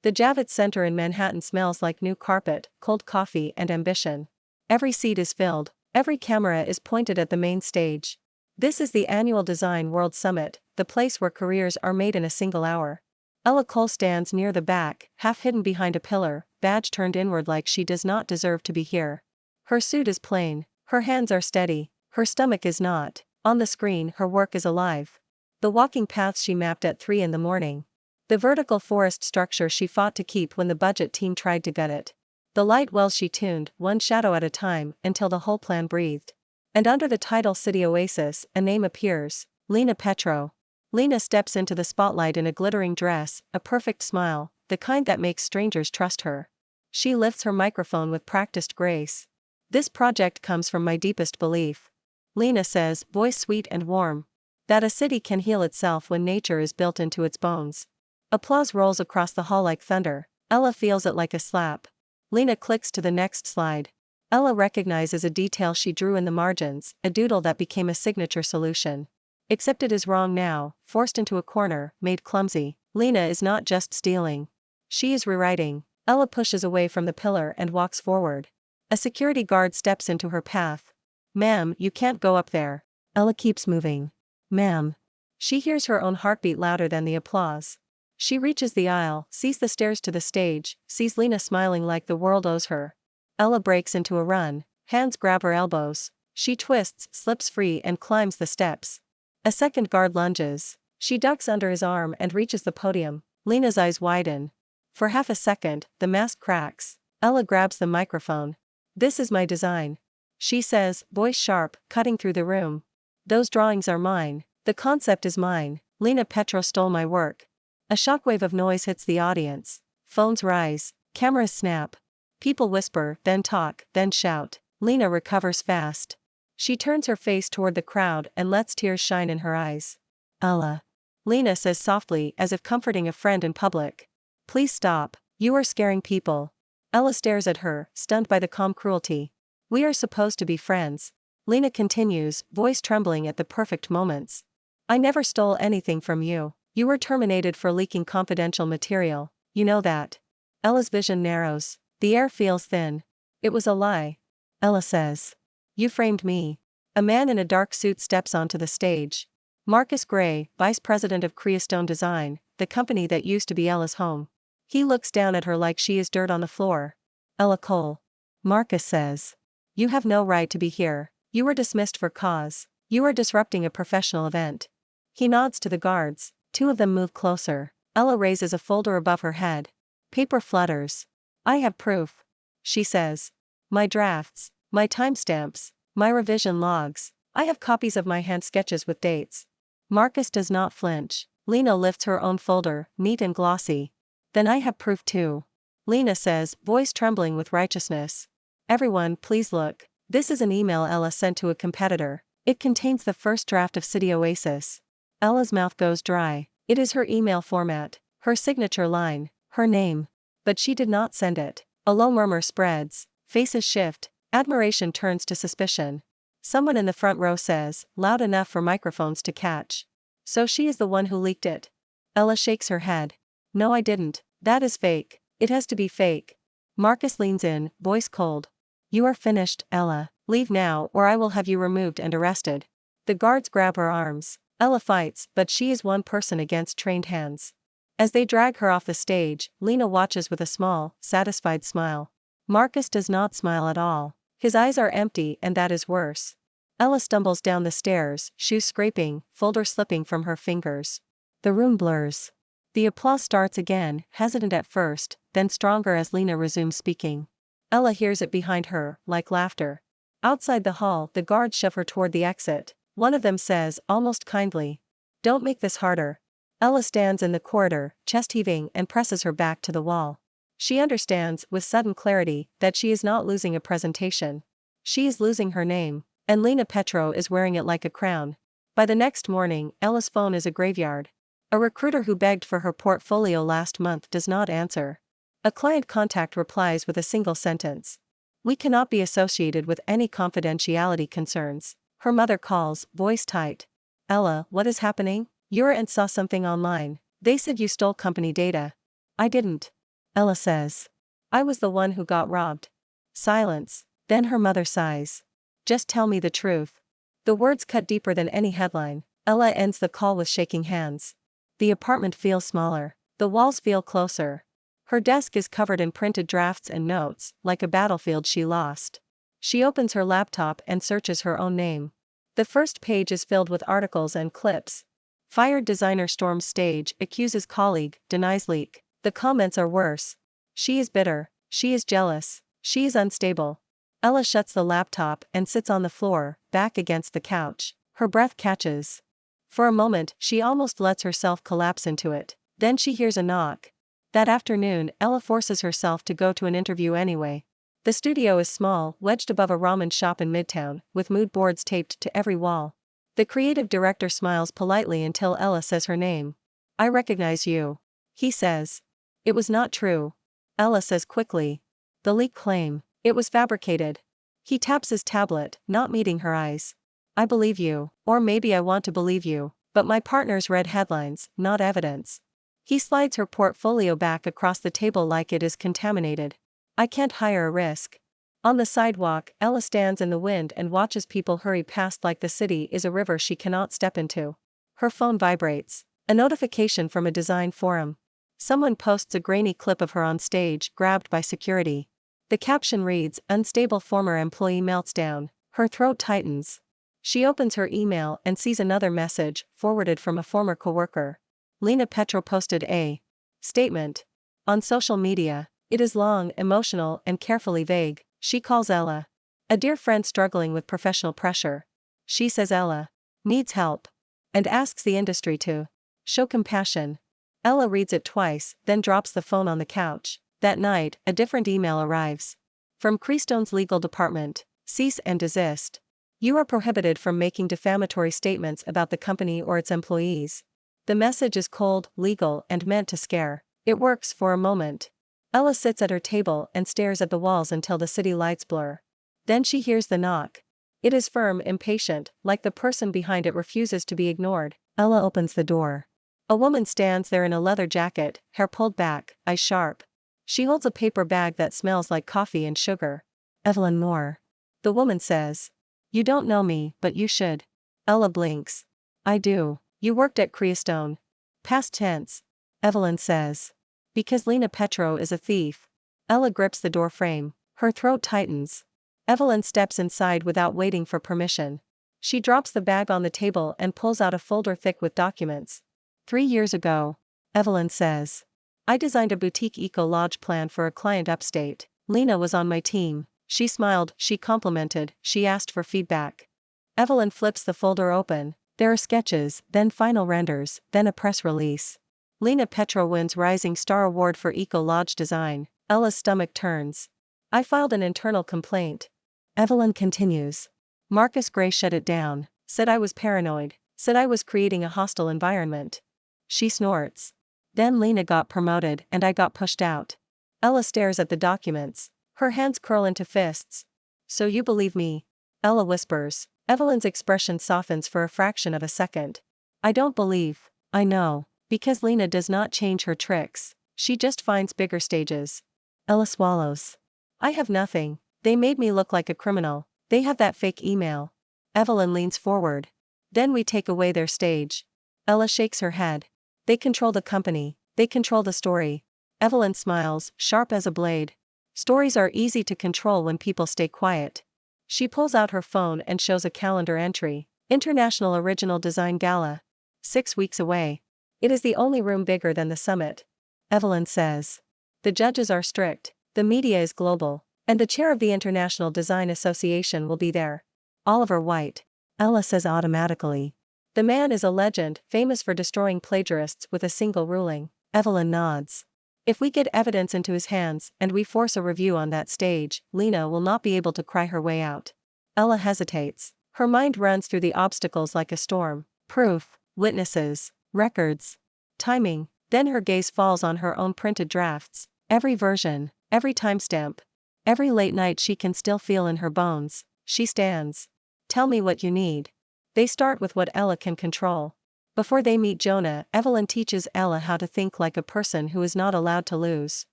The Javits Center in Manhattan smells like new carpet, cold coffee, and ambition. Every seat is filled, every camera is pointed at the main stage. This is the annual Design World Summit, the place where careers are made in a single hour. Ella Cole stands near the back, half hidden behind a pillar, badge turned inward like she does not deserve to be here. Her suit is plain, her hands are steady, her stomach is not. On the screen, her work is alive. The walking paths she mapped at 3 in the morning. The vertical forest structure she fought to keep when the budget team tried to gut it. The light wells she tuned, one shadow at a time, until the whole plan breathed. And under the title City Oasis, a name appears, Lena Petro. Lena steps into the spotlight in a glittering dress, a perfect smile, the kind that makes strangers trust her. She lifts her microphone with practiced grace. This project comes from my deepest belief. Lena says, voice sweet and warm, that a city can heal itself when nature is built into its bones. Applause rolls across the hall like thunder. Ella feels it like a slap. Lena clicks to the next slide. Ella recognizes a detail she drew in the margins, a doodle that became a signature solution. Except it is wrong now, forced into a corner, made clumsy. Lena is not just stealing. She is rewriting. Ella pushes away from the pillar and walks forward. A security guard steps into her path. Ma'am, you can't go up there. Ella keeps moving. Ma'am. She hears her own heartbeat louder than the applause. She reaches the aisle, sees the stairs to the stage, sees Lena smiling like the world owes her. Ella breaks into a run, hands grab her elbows. She twists, slips free and climbs the steps. A second guard lunges. She ducks under his arm and reaches the podium. Lena's eyes widen. For half a second, the mask cracks. Ella grabs the microphone. This is my design. She says, voice sharp, cutting through the room. Those drawings are mine. The concept is mine. Lena Petro stole my work. A shockwave of noise hits the audience. Phones rise. Cameras snap. People whisper, then talk, then shout. Lena recovers fast. She turns her face toward the crowd and lets tears shine in her eyes. Ella. Lena says softly, as if comforting a friend in public. Please stop. You are scaring people. Ella stares at her, stunned by the calm cruelty. We are supposed to be friends. Lena continues, voice trembling at the perfect moments. I never stole anything from you. You were terminated for leaking confidential material. You know that. Ella's vision narrows. The air feels thin. It was a lie. Ella says. You framed me. A man in a dark suit steps onto the stage. Marcus Gray, vice president of Creostone Design, the company that used to be Ella's home. He looks down at her like she is dirt on the floor. Ella Cole. Marcus says. You have no right to be here. You were dismissed for cause. You are disrupting a professional event. He nods to the guards. 2 of them move closer. Ella raises a folder above her head. Paper flutters. I have proof. She says. My drafts, my timestamps, my revision logs. I have copies of my hand sketches with dates. Marcus does not flinch. Lena lifts her own folder, neat and glossy. Then I have proof too. Lena says, voice trembling with righteousness. Everyone, please look. This is an email Ella sent to a competitor. It contains the first draft of City Oasis. Ella's mouth goes dry. It is her email format, her signature line, her name. But she did not send it. A low murmur spreads. Faces shift. Admiration turns to suspicion. Someone in the front row says, loud enough for microphones to catch. So she is the one who leaked it. Ella shakes her head. No, I didn't. That is fake. It has to be fake. Marcus leans in, voice cold. You are finished, Ella. Leave now or I will have you removed and arrested. The guards grab her arms. Ella fights, but she is one person against trained hands. As they drag her off the stage, Lena watches with a small, satisfied smile. Marcus does not smile at all. His eyes are empty and that is worse. Ella stumbles down the stairs, shoes scraping, folder slipping from her fingers. The room blurs. The applause starts again, hesitant at first, then stronger as Lena resumes speaking. Ella hears it behind her, like laughter. Outside the hall, the guards shove her toward the exit. One of them says, almost kindly, don't make this harder. Ella stands in the corridor, chest heaving and presses her back to the wall. She understands, with sudden clarity, that she is not losing a presentation. She is losing her name, and Lena Petro is wearing it like a crown. By the next morning, Ella's phone is a graveyard. A recruiter who begged for her portfolio last month does not answer. A client contact replies with a single sentence. We cannot be associated with any confidentiality concerns. Her mother calls, voice tight. Ella, what is happening? Your aunt saw something online. They said you stole company data. I didn't. Ella says. I was the one who got robbed. Silence. Then her mother sighs. Just tell me the truth. The words cut deeper than any headline. Ella ends the call with shaking hands. The apartment feels smaller. The walls feel closer. Her desk is covered in printed drafts and notes, like a battlefield she lost. She opens her laptop and searches her own name. The first page is filled with articles and clips. Fired designer storms stage, accuses colleague, denies leak. The comments are worse. She is bitter. She is jealous. She is unstable. Ella shuts the laptop and sits on the floor, back against the couch. Her breath catches. For a moment, she almost lets herself collapse into it. Then she hears a knock. That afternoon, Ella forces herself to go to an interview anyway. The studio is small, wedged above a ramen shop in Midtown, with mood boards taped to every wall. The creative director smiles politely until Ella says her name. I recognize you. He says. It was not true. Ella says quickly. The leak claim. It was fabricated. He taps his tablet, not meeting her eyes. I believe you, or maybe I want to believe you, but my partner's read headlines, not evidence. He slides her portfolio back across the table like it is contaminated. I can't hire a risk. On the sidewalk, Ella stands in the wind and watches people hurry past like the city is a river she cannot step into. Her phone vibrates. A notification from a design forum. Someone posts a grainy clip of her on stage, grabbed by security. The caption reads, Unstable former employee melts down. Her throat tightens. She opens her email and sees another message, forwarded from a former coworker. Lena Petro posted a statement on social media. It is long, emotional, and carefully vague. She calls Ella a dear friend struggling with professional pressure. She says Ella needs help and asks the industry to show compassion. Ella reads it twice, then drops the phone on the couch. That night, a different email arrives. From Creastone's legal department. Cease and desist. You are prohibited from making defamatory statements about the company or its employees. The message is cold, legal, and meant to scare. It works for a moment. Ella sits at her table and stares at the walls until the city lights blur. Then she hears the knock. It is firm, impatient, like the person behind it refuses to be ignored. Ella opens the door. A woman stands there in a leather jacket, hair pulled back, eyes sharp. She holds a paper bag that smells like coffee and sugar. Evelyn Moore. The woman says. You don't know me, but you should. Ella blinks. I do. You worked at Creastone. Past tense. Evelyn says. Because Lena Petro is a thief. Ella grips the door frame. Her throat tightens. Evelyn steps inside without waiting for permission. She drops the bag on the table and pulls out a folder thick with documents. 3 years ago. Evelyn says. I designed a boutique eco-lodge plan for a client upstate. Lena was on my team. She smiled, she complimented, she asked for feedback. Evelyn flips the folder open. There are sketches, then final renders, then a press release. Lena Petro wins Rising Star Award for Eco-Lodge Design. Ella's stomach turns. I filed an internal complaint. Evelyn continues. Marcus Gray shut it down, said I was paranoid, said I was creating a hostile environment. She snorts. Then Lena got promoted and I got pushed out. Ella stares at the documents. Her hands curl into fists. So you believe me? Ella whispers. Evelyn's expression softens for a fraction of a second. I don't believe. I know. Because Lena does not change her tricks. She just finds bigger stages. Ella swallows. I have nothing. They made me look like a criminal. They have that fake email. Evelyn leans forward. Then we take away their stage. Ella shakes her head. They control the company. They control the story. Evelyn smiles, sharp as a blade. Stories are easy to control when people stay quiet. She pulls out her phone and shows a calendar entry. International Original Design Gala. 6 weeks away. It is the only room bigger than the summit. Evelyn says. The judges are strict. The media is global. And the chair of the International Design Association will be there. Oliver White. Ella says automatically. The man is a legend, famous for destroying plagiarists with a single ruling. Evelyn nods. If we get evidence into his hands and we force a review on that stage, Lena will not be able to cry her way out. Ella hesitates. Her mind runs through the obstacles like a storm. Proof, witnesses, records, timing. Then her gaze falls on her own printed drafts. Every version, every timestamp, every late night she can still feel in her bones. She stands. Tell me what you need. They start with what Ella can control. Before they meet Jonah, Evelyn teaches Ella how to think like a person who is not allowed to lose.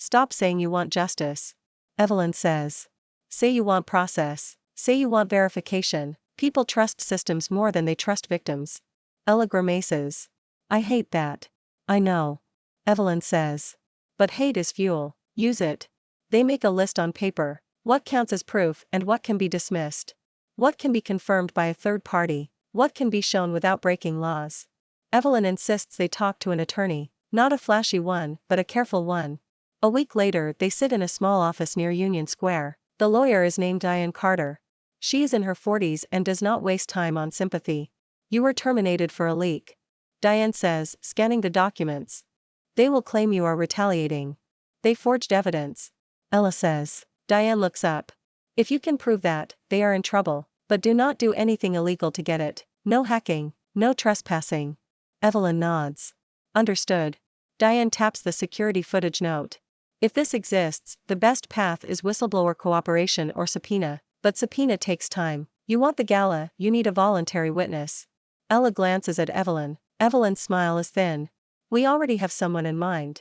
Stop saying you want justice. Evelyn says. Say you want process. Say you want verification. People trust systems more than they trust victims. Ella grimaces. I hate that. I know. Evelyn says. But hate is fuel. Use it. They make a list on paper. What counts as proof and what can be dismissed? What can be confirmed by a third party? What can be shown without breaking laws? Evelyn insists they talk to an attorney, not a flashy one, but a careful one. A week later, they sit in a small office near Union Square. The lawyer is named Diane Carter. She is in her 40s and does not waste time on sympathy. You were terminated for a leak. Diane says, scanning the documents. They will claim you are retaliating. They forged evidence. Ella says. Diane looks up. If you can prove that, they are in trouble, but do not do anything illegal to get it. No hacking, no trespassing. Evelyn nods. Understood. Diane taps the security footage note. If this exists, the best path is whistleblower cooperation or subpoena, but subpoena takes time. You want the gala, you need a voluntary witness. Ella glances at Evelyn. Evelyn's smile is thin. We already have someone in mind.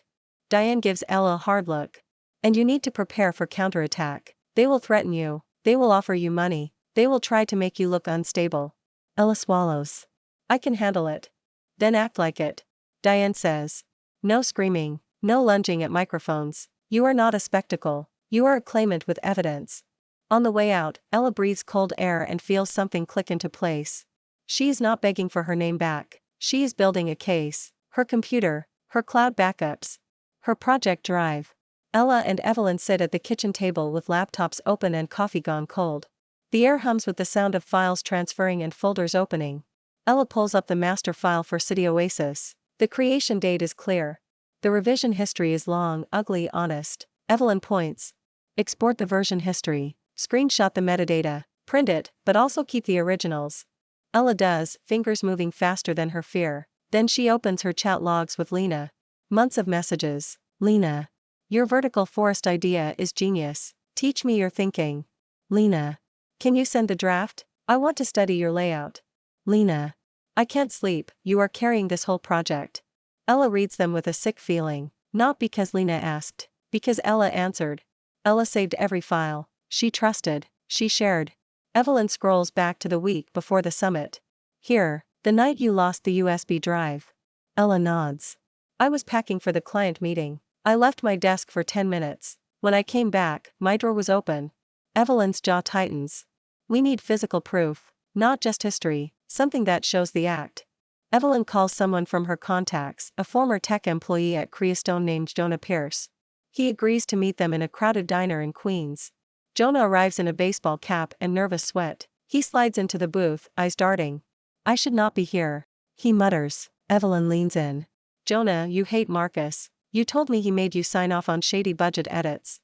Diane gives Ella a hard look. And you need to prepare for counterattack. They will threaten you. They will offer you money. They will try to make you look unstable. Ella swallows. I can handle it. Then act like it. Diane says. No screaming, no lunging at microphones. You are not a spectacle. You are a claimant with evidence. On the way out, Ella breathes cold air and feels something click into place. She is not begging for her name back. She is building a case. Her computer, her cloud backups, her project drive. Ella and Evelyn sit at the kitchen table with laptops open and coffee gone cold. The air hums with the sound of files transferring and folders opening. Ella pulls up the master file for City Oasis. The creation date is clear. The revision history is long, ugly, honest. Evelyn points. Export the version history. Screenshot the metadata. Print it, but also keep the originals. Ella does, fingers moving faster than her fear. Then she opens her chat logs with Lena. Months of messages. Lena. Your vertical forest idea is genius. Teach me your thinking. Lena. Can you send the draft? I want to study your layout. Lena. I can't sleep, you are carrying this whole project. Ella reads them with a sick feeling, not because Lena asked, because Ella answered. Ella saved every file. She trusted, she shared. Evelyn scrolls back to the week before the summit. Here, the night you lost the USB drive. Ella nods. I was packing for the client meeting. I left my desk for 10 minutes. When I came back, my drawer was open. Evelyn's jaw tightens. We need physical proof, not just history, something that shows the act. Evelyn calls someone from her contacts, a former tech employee at Creastone named Jonah Pierce. He agrees to meet them in a crowded diner in Queens. Jonah arrives in a baseball cap and nervous sweat. He slides into the booth, eyes darting. I should not be here. He mutters. Evelyn leans in. Jonah, you hate Marcus. You told me he made you sign off on shady budget edits.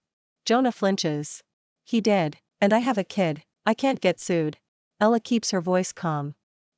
Jonah flinches. He did, and I have a kid. I can't get sued. Ella keeps her voice calm.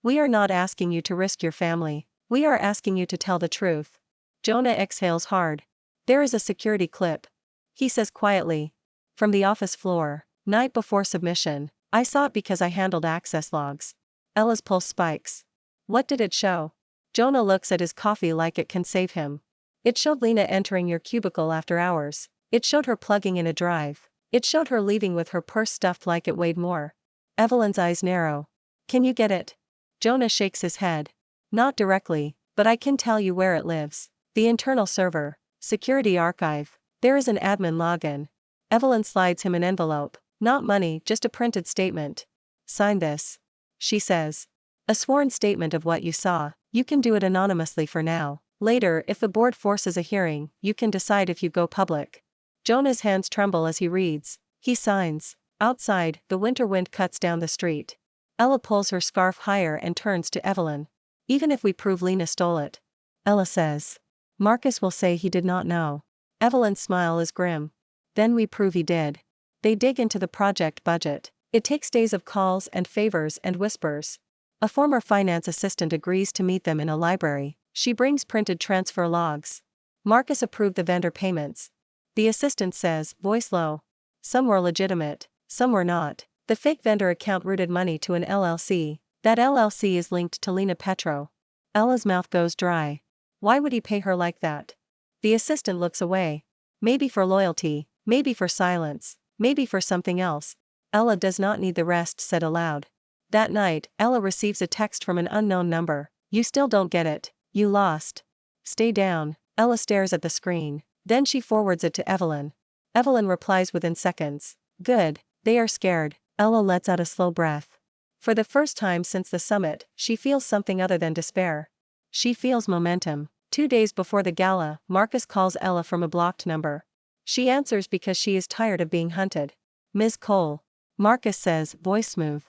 We are not asking you to risk your family. We are asking you to tell the truth. Jonah exhales hard. There is a security clip. He says quietly. From the office floor, night before submission. I saw it because I handled access logs. Ella's pulse spikes. What did it show? Jonah looks at his coffee like it can save him. It showed Lena entering your cubicle after hours. It showed her plugging in a drive. It showed her leaving with her purse stuffed like it weighed more. Evelyn's eyes narrow. Can you get it? Jonah shakes his head. Not directly, but I can tell you where it lives. The internal server. Security archive. There is an admin login. Evelyn slides him an envelope. Not money, just a printed statement. Sign this. She says. A sworn statement of what you saw. You can do it anonymously for now. Later, if the board forces a hearing, you can decide if you go public. Jonah's hands tremble as he reads. He signs. Outside, the winter wind cuts down the street. Ella pulls her scarf higher and turns to Evelyn. Even if we prove Lena stole it. Ella says. Marcus will say he did not know. Evelyn's smile is grim. Then we prove he did. They dig into the project budget. It takes days of calls and favors and whispers. A former finance assistant agrees to meet them in a library. She brings printed transfer logs. Marcus approved the vendor payments. The assistant says, voice low. Some were legitimate, some were not. The fake vendor account routed money to an LLC. That LLC is linked to Lena Petro. Ella's mouth goes dry. Why would he pay her like that? The assistant looks away. Maybe for loyalty, maybe for silence, maybe for something else. Ella does not need the rest said aloud. That night, Ella receives a text from an unknown number. You still don't get it. You lost. Stay down. Ella stares at the screen. Then she forwards it to Evelyn. Evelyn replies within seconds. Good. They are scared. Ella lets out a slow breath. For the first time since the summit, she feels something other than despair. She feels momentum. 2 days before the gala, Marcus calls Ella from a blocked number. She answers because she is tired of being hunted. Ms. Cole. Marcus says, voice smooth.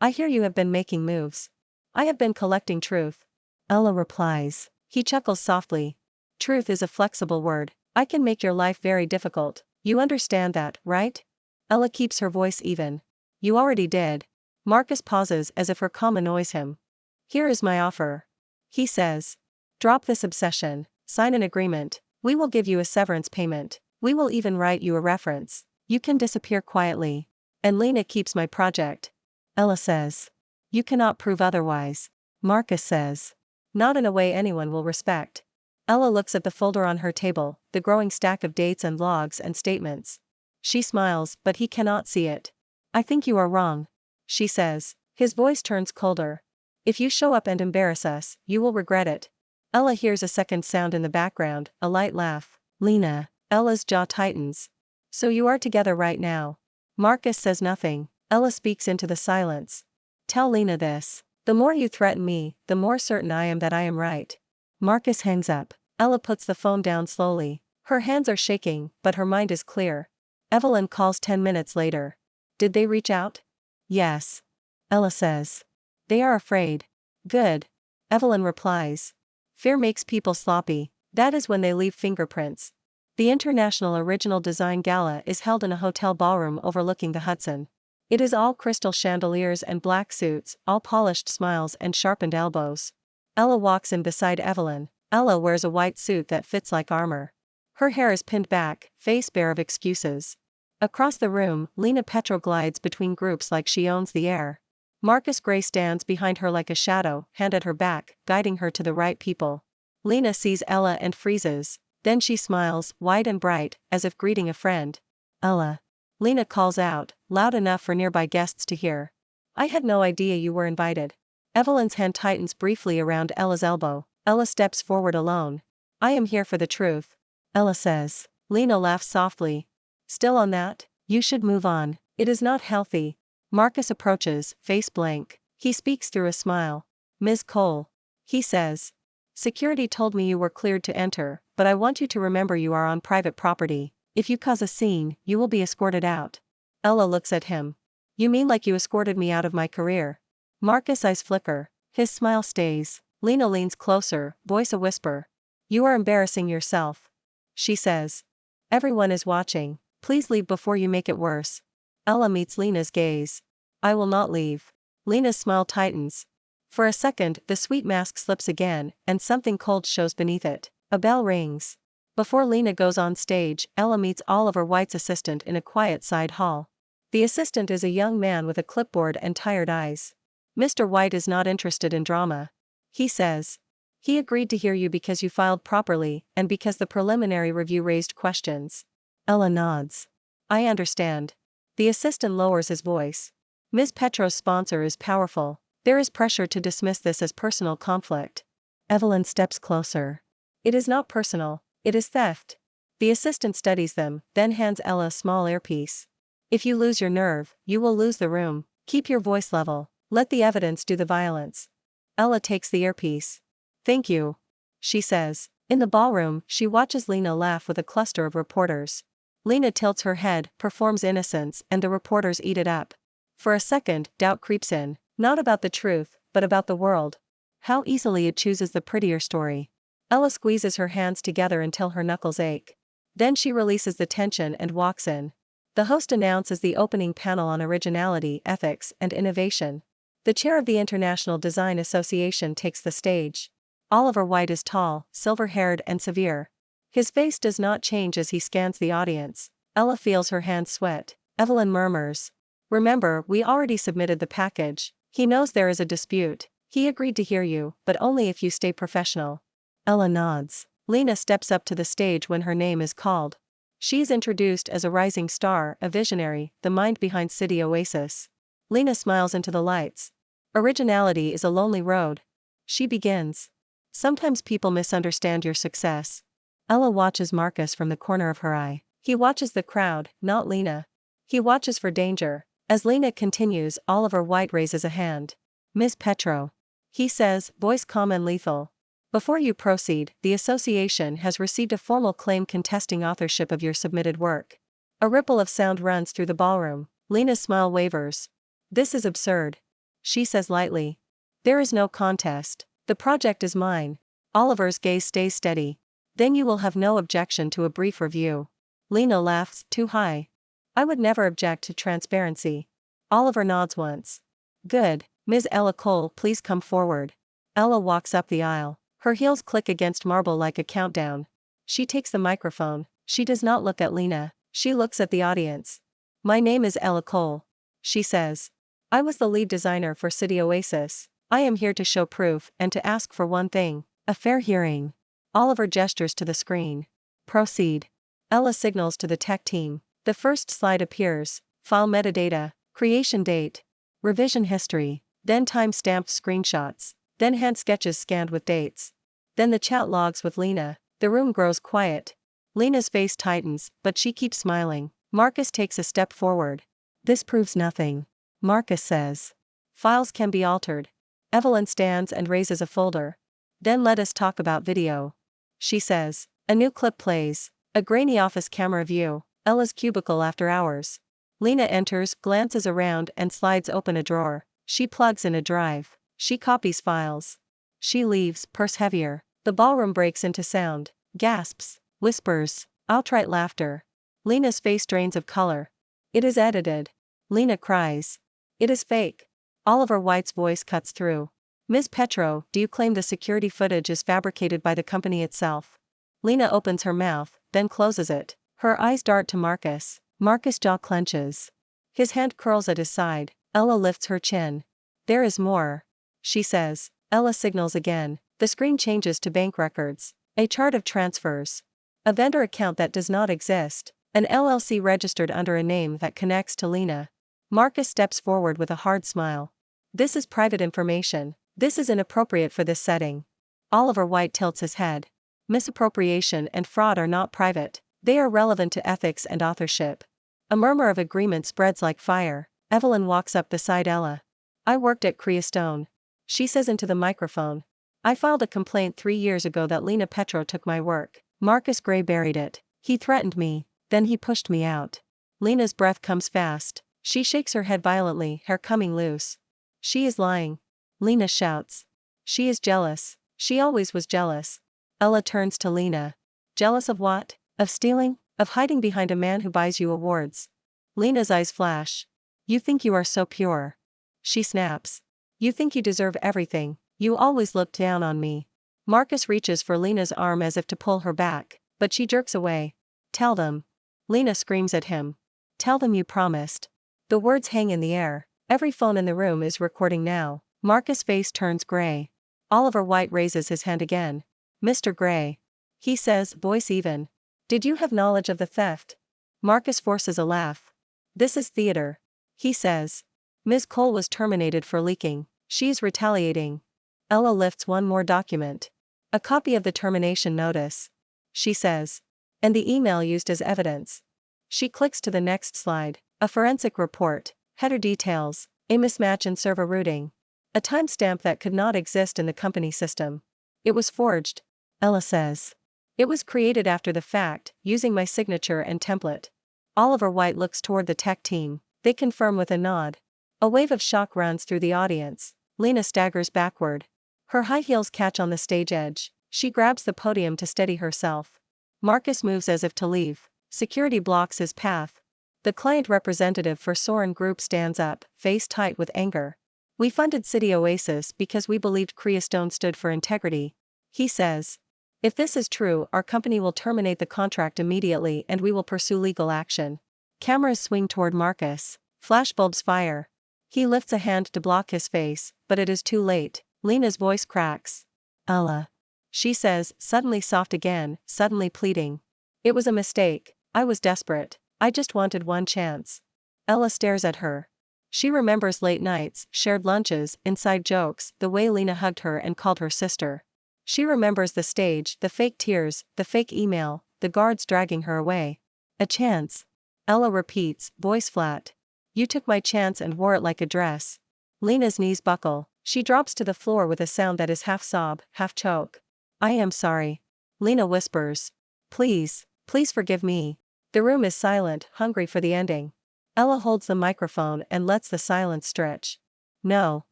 I hear you have been making moves. I have been collecting truth. Ella replies. He chuckles softly. Truth is a flexible word. I can make your life very difficult. You understand that, right? Ella keeps her voice even. You already did. Marcus pauses as if her calm annoys him. Here is my offer. He says. Drop this obsession. Sign an agreement. We will give you a severance payment. We will even write you a reference. You can disappear quietly. And Lena keeps my project. Ella says. You cannot prove otherwise. Marcus says. Not in a way anyone will respect. Ella looks at the folder on her table, the growing stack of dates and logs and statements. She smiles, but he cannot see it. I think you are wrong. She says. His voice turns colder. If you show up and embarrass us, you will regret it. Ella hears a second sound in the background, a light laugh. Lena. Ella's jaw tightens. So you are together right now. Marcus says nothing. Ella speaks into the silence. Tell Lena this. The more you threaten me, the more certain I am that I am right. Marcus hangs up. Ella puts the phone down slowly. Her hands are shaking, but her mind is clear. Evelyn calls 10 minutes later. Did they reach out? Yes. Ella says. They are afraid. Good. Evelyn replies. Fear makes people sloppy. That is when they leave fingerprints. The International Original Design Gala is held in a hotel ballroom overlooking the Hudson. It is all crystal chandeliers and black suits, all polished smiles and sharpened elbows. Ella walks in beside Evelyn. Ella wears a white suit that fits like armor. Her hair is pinned back, face bare of excuses. Across the room, Lena Petro glides between groups like she owns the air. Marcus Gray stands behind her like a shadow, hand at her back, guiding her to the right people. Lena sees Ella and freezes. Then she smiles, wide and bright, as if greeting a friend. Ella. Lena calls out, loud enough for nearby guests to hear. I had no idea you were invited. Evelyn's hand tightens briefly around Ella's elbow. Ella steps forward alone. I am here for the truth. Ella says. Lena laughs softly. Still on that? You should move on. It is not healthy. Marcus approaches, face blank. He speaks through a smile. Ms. Cole. He says. Security told me you were cleared to enter, but I want you to remember you are on private property. If you cause a scene, you will be escorted out. Ella looks at him. You mean like you escorted me out of my career? Marcus' eyes flicker. His smile stays. Lena leans closer, voice a whisper. You are embarrassing yourself. She says. Everyone is watching. Please leave before you make it worse. Ella meets Lena's gaze. I will not leave. Lena's smile tightens. For a second, the sweet mask slips again, and something cold shows beneath it. A bell rings. Before Lena goes on stage, Ella meets Oliver White's assistant in a quiet side hall. The assistant is a young man with a clipboard and tired eyes. Mr. White is not interested in drama. He says. He agreed to hear you because you filed properly, and because the preliminary review raised questions. Ella nods. I understand. The assistant lowers his voice. Ms. Petro's sponsor is powerful. There is pressure to dismiss this as personal conflict. Evelyn steps closer. It is not personal, it is theft. The assistant studies them, then hands Ella a small earpiece. If you lose your nerve, you will lose the room. Keep your voice level. Let the evidence do the violence. Ella takes the earpiece. Thank you. She says. In the ballroom, she watches Lena laugh with a cluster of reporters. Lena tilts her head, performs innocence, and the reporters eat it up. For a second, doubt creeps in, not about the truth, but about the world. How easily it chooses the prettier story. Ella squeezes her hands together until her knuckles ache. Then she releases the tension and walks in. The host announces the opening panel on originality, ethics, and innovation. The chair of the International Design Association takes the stage. Oliver White is tall, silver-haired and severe. His face does not change as he scans the audience. Ella feels her hands sweat. Evelyn murmurs. Remember, we already submitted the package. He knows there is a dispute. He agreed to hear you, but only if you stay professional. Ella nods. Lena steps up to the stage when her name is called. She is introduced as a rising star, a visionary, the mind behind City Oasis. Lena smiles into the lights. Originality is a lonely road. She begins. Sometimes people misunderstand your success. Ella watches Marcus from the corner of her eye. He watches the crowd, not Lena. He watches for danger. As Lena continues, Oliver White raises a hand. Miss Petro. He says, voice calm and lethal. Before you proceed, the association has received a formal claim contesting authorship of your submitted work. A ripple of sound runs through the ballroom. Lena's smile wavers. This is absurd. She says lightly. There is no contest. The project is mine. Oliver's gaze stays steady. Then you will have no objection to a brief review. Lena laughs, too high. I would never object to transparency. Oliver nods once. Good. Ms. Ella Cole, please come forward. Ella walks up the aisle. Her heels click against marble like a countdown. She takes the microphone. She does not look at Lena. She looks at the audience. My name is Ella Cole. She says. I was the lead designer for City Oasis. I am here to show proof and to ask for one thing, a fair hearing. Oliver gestures to the screen. Proceed. Ella signals to the tech team. The first slide appears. File metadata, creation date, revision history, then time-stamped screenshots, then hand sketches scanned with dates. Then the chat logs with Lena. The room grows quiet. Lena's face tightens, but she keeps smiling. Marcus takes a step forward. This proves nothing. Marcus says. Files can be altered. Evelyn stands and raises a folder. Then let us talk about video. She says. A new clip plays. A grainy office camera view. Ella's cubicle after hours. Lena enters, glances around and slides open a drawer. She plugs in a drive. She copies files. She leaves, purse heavier. The ballroom breaks into sound. Gasps. Whispers. Outright laughter. Lena's face drains of color. It is edited. Lena cries. It is fake. Oliver White's voice cuts through. Ms. Petro, do you claim the security footage is fabricated by the company itself? Lena opens her mouth, then closes it. Her eyes dart to Marcus. Marcus' jaw clenches. His hand curls at his side. Ella lifts her chin. There is more. She says. Ella signals again. The screen changes to bank records. A chart of transfers. A vendor account that does not exist. An LLC registered under a name that connects to Lena. Marcus steps forward with a hard smile. This is private information. This is inappropriate for this setting. Oliver White tilts his head. Misappropriation and fraud are not private. They are relevant to ethics and authorship. A murmur of agreement spreads like fire. Evelyn walks up beside Ella. I worked at Creastone. She says into the microphone. I filed a complaint 3 years ago that Lena Petro took my work. Marcus Gray buried it. He threatened me, then he pushed me out. Lena's breath comes fast. She shakes her head violently, hair coming loose. She is lying. Lena shouts. She is jealous. She always was jealous. Ella turns to Lena. Jealous of what? Of stealing? Of hiding behind a man who buys you awards? Lena's eyes flash. You think you are so pure. She snaps. You think you deserve everything. You always looked down on me. Marcus reaches for Lena's arm as if to pull her back, but she jerks away. Tell them. Lena screams at him. Tell them you promised. The words hang in the air. Every phone in the room is recording now. Marcus' face turns gray. Oliver White raises his hand again. Mr. Gray. He says, voice even. Did you have knowledge of the theft? Marcus forces a laugh. This is theater. He says. Ms. Cole was terminated for leaking. She's retaliating. Ella lifts one more document. A copy of the termination notice. She says. And the email used as evidence. She clicks to the next slide. A forensic report. Header details. A mismatch in server routing. A timestamp that could not exist in the company system. It was forged. Ella says. It was created after the fact, using my signature and template. Oliver White looks toward the tech team. They confirm with a nod. A wave of shock runs through the audience. Lena staggers backward. Her high heels catch on the stage edge. She grabs the podium to steady herself. Marcus moves as if to leave. Security blocks his path. The client representative for Soren Group stands up, face tight with anger. We funded City Oasis because we believed Creastone stood for integrity. He says. If this is true, our company will terminate the contract immediately and we will pursue legal action. Cameras swing toward Marcus. Flashbulbs fire. He lifts a hand to block his face, but it is too late. Lena's voice cracks. Ella. She says, suddenly soft again, suddenly pleading. It was a mistake. I was desperate. I just wanted one chance. Ella stares at her. She remembers late nights, shared lunches, inside jokes, the way Lena hugged her and called her sister. She remembers the stage, the fake tears, the fake email, the guards dragging her away. A chance. Ella repeats, voice flat. You took my chance and wore it like a dress. Lena's knees buckle. She drops to the floor with a sound that is half sob, half choke. I am sorry. Lena whispers. Please, please forgive me. The room is silent, hungry for the ending. Ella holds the microphone and lets the silence stretch. No.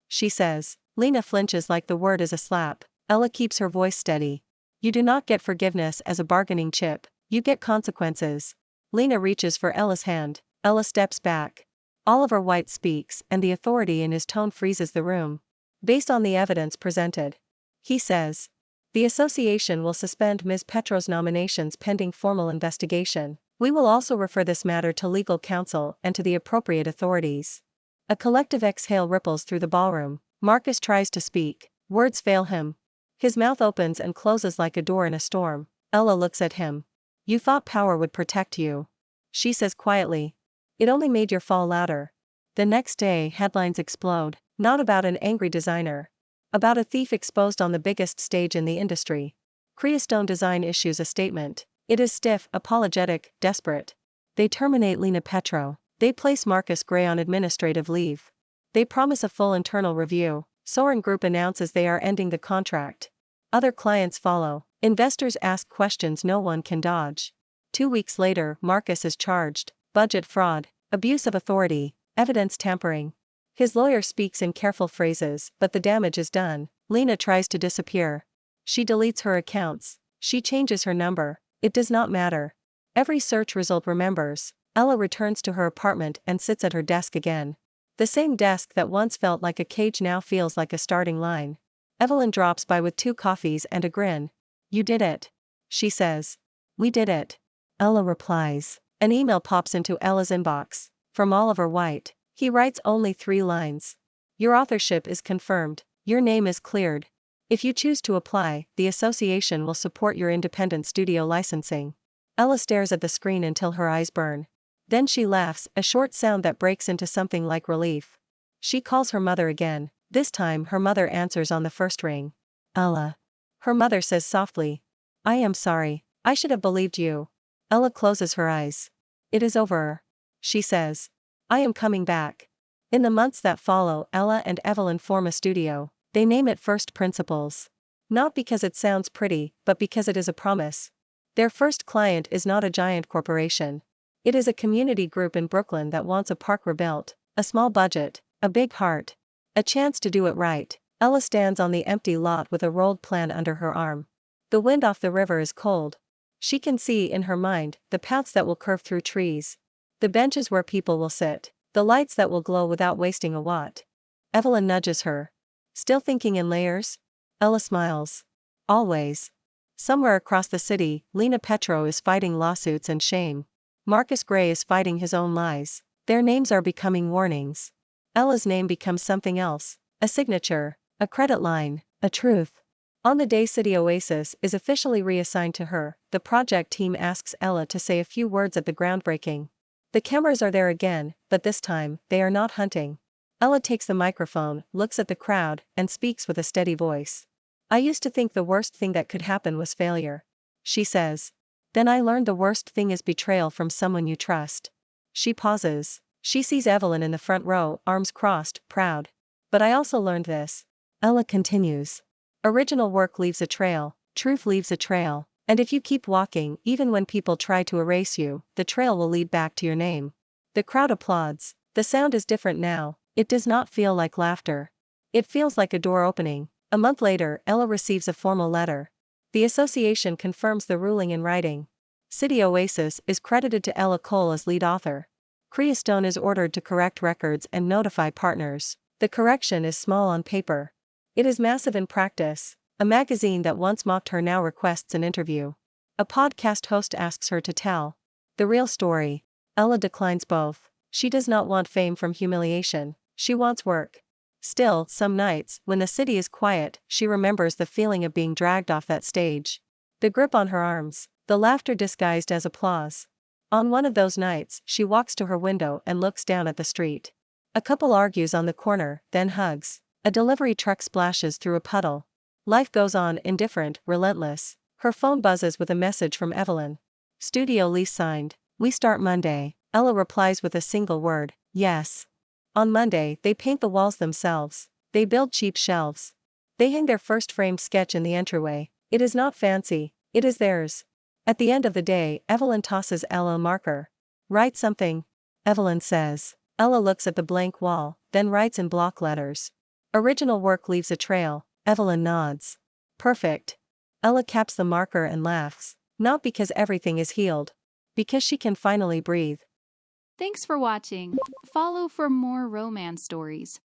She says. Lena flinches like the word is a slap. Ella keeps her voice steady. You do not get forgiveness as a bargaining chip. You get consequences. Lena reaches for Ella's hand. Ella steps back. Oliver White speaks, and the authority in his tone freezes the room. Based on the evidence presented. He says. The association will suspend Ms. Petro's nominations pending formal investigation. We will also refer this matter to legal counsel and to the appropriate authorities. A collective exhale ripples through the ballroom. Marcus tries to speak. Words fail him. His mouth opens and closes like a door in a storm. Ella looks at him. You thought power would protect you. She says quietly. It only made your fall louder. The next day, headlines explode. Not about an angry designer. About a thief exposed on the biggest stage in the industry. Creostone Design issues a statement. It is stiff, apologetic, desperate. They terminate Lena Petro. They place Marcus Gray on administrative leave. They promise a full internal review. Soren Group announces they are ending the contract. Other clients follow. Investors ask questions no one can dodge. 2 weeks later, Marcus is charged. Budget fraud, abuse of authority, evidence tampering. His lawyer speaks in careful phrases, but the damage is done. Lena tries to disappear. She deletes her accounts. She changes her number. It does not matter. Every search result remembers. Ella returns to her apartment and sits at her desk again. The same desk that once felt like a cage now feels like a starting line. Evelyn drops by with 2 coffees and a grin. You did it. She says. We did it. Ella replies. An email pops into Ella's inbox. From Oliver White. He writes only 3 lines. Your authorship is confirmed. Your name is cleared. If you choose to apply, the association will support your independent studio licensing. Ella stares at the screen until her eyes burn. Then she laughs, a short sound that breaks into something like relief. She calls her mother again. This time her mother answers on the first ring. Ella. Her mother says softly. I am sorry. I should have believed you. Ella closes her eyes. It is over. She says. I am coming back. In the months that follow, Ella and Evelyn form a studio. They name it First Principles. Not because it sounds pretty, but because it is a promise. Their first client is not a giant corporation. It is a community group in Brooklyn that wants a park rebuilt, a small budget, a big heart. A chance to do it right. Ella stands on the empty lot with a rolled plan under her arm. The wind off the river is cold. She can see, in her mind, the paths that will curve through trees. The benches where people will sit. The lights that will glow without wasting a watt. Evelyn nudges her. Still thinking in layers? Ella smiles. Always. Somewhere across the city, Lena Petro is fighting lawsuits and shame. Marcus Gray is fighting his own lies. Their names are becoming warnings. Ella's name becomes something else. A signature, a credit line, a truth. On the day City Oasis is officially reassigned to her, the project team asks Ella to say a few words at the groundbreaking. The cameras are there again, but this time, they are not hunting. Ella takes the microphone, looks at the crowd, and speaks with a steady voice. I used to think the worst thing that could happen was failure. She says. Then I learned the worst thing is betrayal from someone you trust. She pauses. She sees Evelyn in the front row, arms crossed, proud. But I also learned this. Ella continues. Original work leaves a trail, truth leaves a trail, and if you keep walking, even when people try to erase you, the trail will lead back to your name. The crowd applauds. The sound is different now. It does not feel like laughter. It feels like a door opening. A month later, Ella receives a formal letter. The association confirms the ruling in writing. City Oasis is credited to Ella Cole as lead author. Creostone is ordered to correct records and notify partners. The correction is small on paper. It is massive in practice. A magazine that once mocked her now requests an interview. A podcast host asks her to tell the real story. Ella declines both. She does not want fame from humiliation. She wants work. Still, some nights, when the city is quiet, she remembers the feeling of being dragged off that stage. The grip on her arms, the laughter disguised as applause. On one of those nights, she walks to her window and looks down at the street. A couple argues on the corner, then hugs. A delivery truck splashes through a puddle. Life goes on, indifferent, relentless. Her phone buzzes with a message from Evelyn. Studio lease signed. We start Monday. Ella replies with a single word, yes. On Monday, they paint the walls themselves. They build cheap shelves. They hang their first framed sketch in the entryway. It is not fancy, it is theirs. At the end of the day, Evelyn tosses Ella a marker. Write something, Evelyn says. Ella looks at the blank wall, then writes in block letters. Original work leaves a trail, Evelyn nods. Perfect. Ella caps the marker and laughs. Not because everything is healed. Because she can finally breathe. Thanks for watching. Follow for more romance stories.